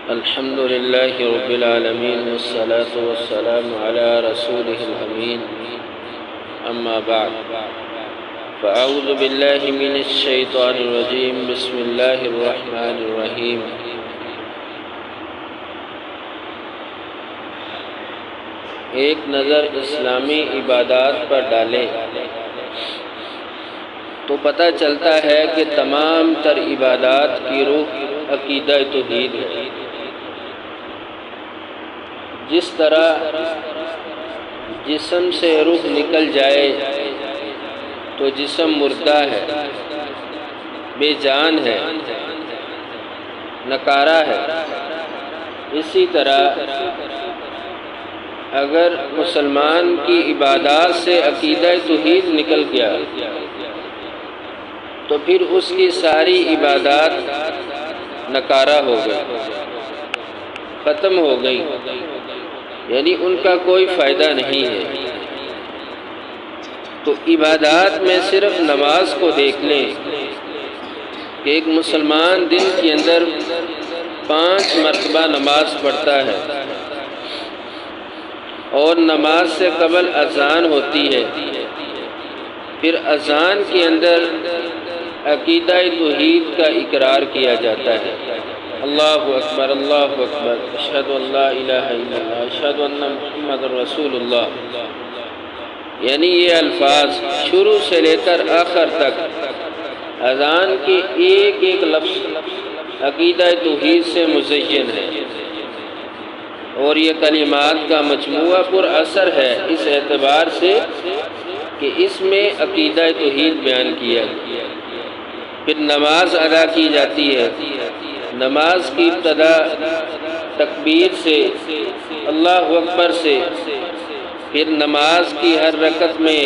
الحمد لله رب العالمين والصلاة والسلام على رسوله الأمين أما بعد فأعوذ بالله من الشيطان الرجيم بسم الله الرحمن الرحيم ایک نظر اسلامی عبادات پر ڈالیں تو پتہ چلتا ہے کہ تمام تر عبادات کی روح عقیدہ توحید ہے۔ جس طرح جسم سے روح نکل جائے تو جسم مردہ ہے، بے جان ہے، نکارہ ہے، اسی طرح اگر مسلمان کی عبادات سے عقیدہ توحید نکل گیا تو پھر اس کی ساری عبادات نکارہ ہو گئی، ختم ہو گئی، یعنی ان کا کوئی فائدہ نہیں ہے۔ تو عبادات میں صرف نماز کو دیکھ لیں کہ ایک مسلمان دن کے اندر 5 مرتبہ نماز پڑھتا ہے اور نماز سے قبل اذان ہوتی ہے، پھر اذان کے اندر عقیدہ توحید کا اقرار کیا جاتا ہے، اللہ اکبر اللہ اکبر اشہد ان لا الہ الا اللہ اشہد ان محمد رسول اللہ، یعنی یہ الفاظ شروع سے لے کر آخر تک اذان کے ایک ایک لفظ عقیدہ توحید سے مزین ہے، اور یہ کلمات کا مجموعہ پر اثر ہے اس اعتبار سے کہ اس میں عقیدہ توحید بیان کیا گیا۔ پھر نماز ادا کی جاتی ہے، نماز کی ابتدا تکبیر سے، اللہ اکبر سے، پھر نماز کی ہر رکعت میں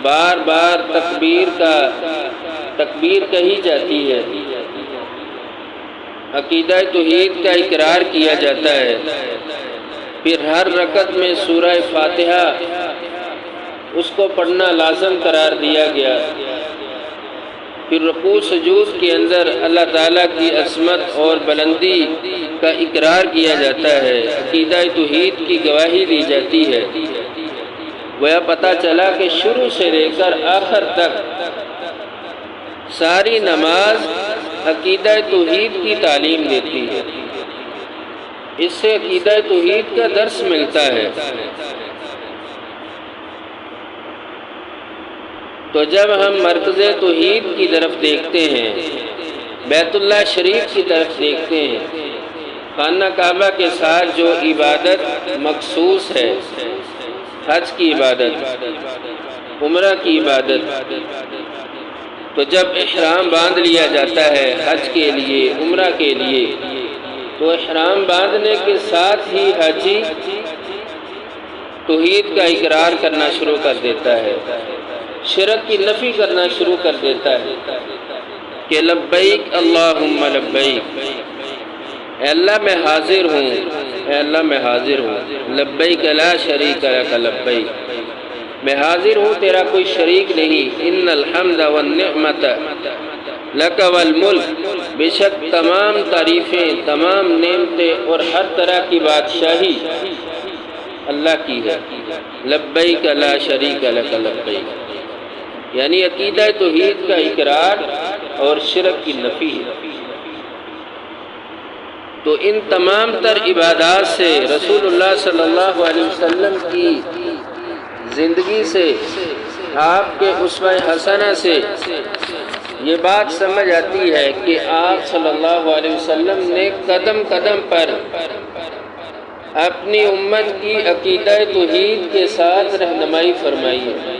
بار بار تکبیر کہی جاتی ہے، عقیدہ توحید کا اقرار کیا جاتا ہے، پھر ہر رکعت میں سورہ فاتحہ اس کو پڑھنا لازم قرار دیا گیا، پھر رکوع سجود کے اندر اللہ تعالیٰ کی عظمت اور بلندی کا اقرار کیا جاتا ہے، عقیدہ توحید کی گواہی دی جاتی ہے۔ گویا پتہ چلا کہ شروع سے لے کر آخر تک ساری نماز عقیدہ توحید کی تعلیم دیتی ہے، اس سے عقیدہ توحید کا درس ملتا ہے۔ تو جب ہم مرکز توحید کی طرف دیکھتے ہیں، بیت اللہ شریف کی طرف دیکھتے ہیں، خانہ کعبہ کے ساتھ جو عبادت مخصوص ہے، حج کی عبادت، عمرہ کی عبادت، تو جب احرام باندھ لیا جاتا ہے حج کے لیے، عمرہ کے لیے، تو احرام باندھنے کے ساتھ ہی حاجی توحید کا اقرار کرنا شروع کر دیتا ہے، شرک کی نفی کرنا شروع کر دیتا ہے کہ لبیک اللہم لبیک، اے اللہ میں حاضر ہوں، اے اللہ میں حاضر ہوں، لبیک لا شریک لک لبیک، میں حاضر ہوں، تیرا کوئی شریک نہیں، ان الحمد والنعمت لک والملک، بے شک تمام تعریفیں، تمام نعمتیں اور ہر طرح کی بادشاہی اللہ کی ہے، لبیک لا شریک لک لبیک، یعنی عقیدہ توحید کا اقرار اور شرک کی نفی ہے۔ تو ان تمام تر عبادات سے رسول اللہ صلی اللہ علیہ وسلم کی زندگی سے، آپ کے اسوہ حسنہ سے یہ بات سمجھ آتی ہے کہ آپ صلی اللہ علیہ وسلم نے قدم قدم پر اپنی امت کی عقیدہ توحید کے ساتھ رہنمائی فرمائی ہے،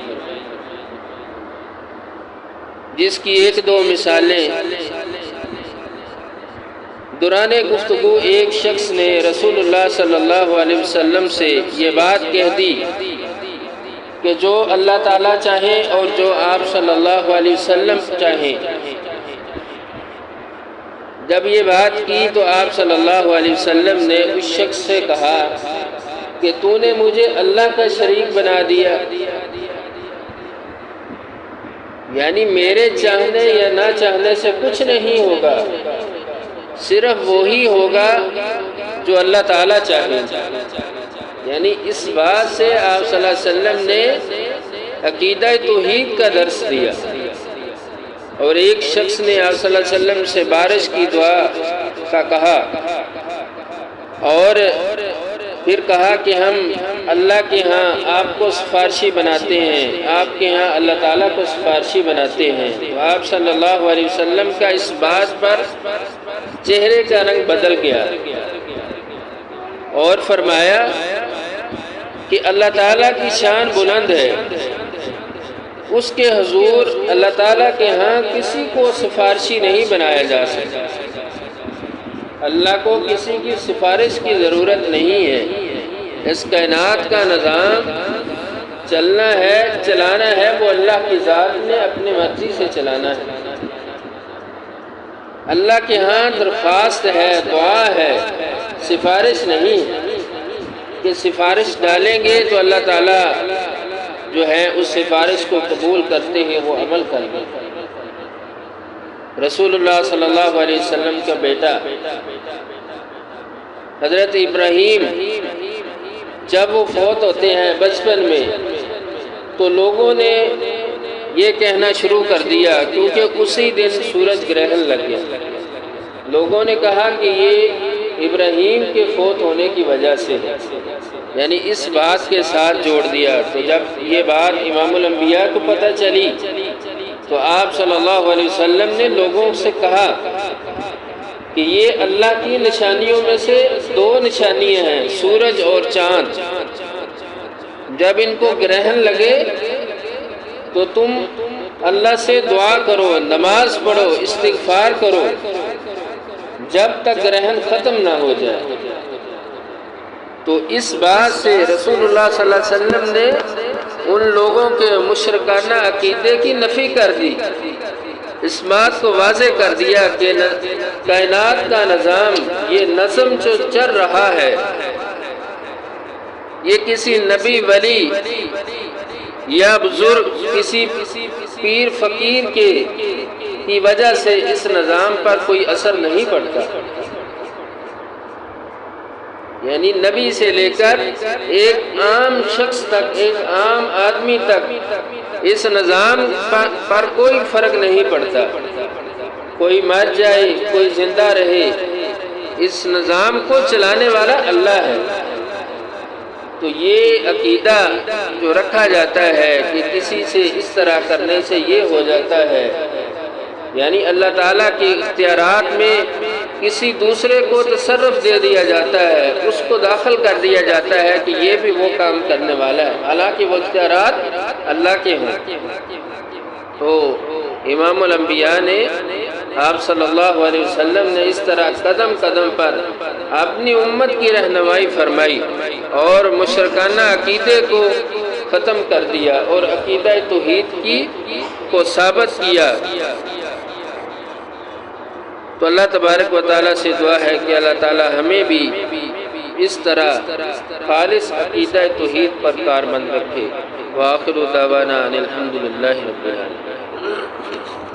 جس کی 1-2 مثالیں دوران گفتگو ایک شخص نے رسول اللہ صلی اللہ علیہ وسلم سے یہ بات کہہ دی کہ جو اللہ تعالیٰ چاہیں اور جو آپ صلی اللہ علیہ وسلم چاہیں۔ جب یہ بات کی تو آپ صلی اللہ علیہ وسلم نے اس شخص سے کہا کہ تو نے مجھے اللہ کا شریک بنا دیا، یعنی میرے چاہنے یا نہ چاہنے سے کچھ نہیں ہوگا، صرف وہی ہوگا جو اللہ تعالیٰ چاہے. یعنی اس بات سے آپ صلی اللہ علیہ وسلم نے عقیدہ توحید کا درس دیا. اور ایک شخص نے آپ صلی اللہ علیہ وسلم سے بارش کی دعا کا کہا اور پھر کہا کہ ہم اللہ کے ہاں آپ کو سفارشی بناتے ہیں، آپ کے ہاں اللہ تعالیٰ کو سفارشی بناتے ہیں. تو آپ صلی اللہ علیہ وسلم کا اس بات پر چہرے کا رنگ بدل گیا اور فرمایا کہ اللہ تعالیٰ کی شان بلند ہے، اس کے حضور اللہ تعالیٰ کے ہاں کسی کو سفارشی نہیں بنایا جا سکتا. اللہ کو کسی کی سفارش کی ضرورت نہیں ہے. اس کائنات کا نظام چلنا ہے، چلانا ہے، وہ اللہ کی ذات نے اپنی مرضی سے چلانا ہے. اللہ کے ہاں درخواست ہے، دعا ہے، سفارش نہیں ہے کہ سفارش ڈالیں گے تو اللہ تعالیٰ جو ہے اس سفارش کو قبول کرتے ہیں، وہ عمل کر لیں. رسول اللہ صلی اللہ علیہ وسلم کا بیٹا حضرت ابراہیم جب وہ فوت ہوتے ہیں بچپن میں، تو لوگوں نے یہ کہنا شروع کر دیا، کیونکہ اسی دن سورج گرہن لگ گیا. لوگوں نے کہا کہ یہ ابراہیم کے فوت ہونے کی وجہ سے ہے، یعنی اس بات کے ساتھ جوڑ دیا. تو جب یہ بات امام الانبیاء کو پتہ چلی تو آپ صلی اللہ علیہ وسلم نے لوگوں سے کہا کہ یہ اللہ کی نشانیوں میں سے 2 نشانیاں ہیں، سورج اور چاند. جب ان کو گرہن لگے تو تم اللہ سے دعا کرو، نماز پڑھو، استغفار کرو جب تک گرہن ختم نہ ہو جائے. تو اس بات سے رسول اللہ صلی اللہ علیہ وسلم نے ان لوگوں کے مشرکانہ عقیدے کی نفی کر دی. اس بات کو واضح کر دیا کہ کائنات کا نظام، یہ نظم جو چل رہا ہے، یہ کسی نبی ولی یا بزرگ، کسی پیر فقیر کی وجہ سے اس نظام پر کوئی اثر نہیں پڑتا. یعنی نبی سے لے کر ایک عام شخص تک، ایک عام آدمی تک اس نظام پر کوئی فرق نہیں پڑتا. کوئی مر جائے، کوئی زندہ رہے، اس نظام کو چلانے والا اللہ ہے. تو یہ عقیدہ جو رکھا جاتا ہے کہ کسی سے اس طرح کرنے سے یہ ہو جاتا ہے، یعنی اللہ تعالیٰ کے اختیارات میں کسی دوسرے کو تصرف دے دیا جاتا ہے، اس کو داخل کر دیا جاتا ہے کہ یہ بھی وہ کام کرنے والا ہے، حالانکہ وہ اختیارات اللہ کے ہیں. تو امام الانبیاء نے، آپ صلی اللہ علیہ وسلم نے اس طرح قدم قدم پر اپنی امت کی رہنمائی فرمائی اور مشرکانہ عقیدے کو ختم کر دیا اور عقیدہ توحید کو ثابت کیا. تو اللہ تبارک و تعالیٰ سے دعا ہے کہ اللہ تعالیٰ ہمیں بھی اس طرح خالص عقیدہ توحید پر کاربند رکھے. وآخر دعوانا ان الحمد للہ رب العالمین.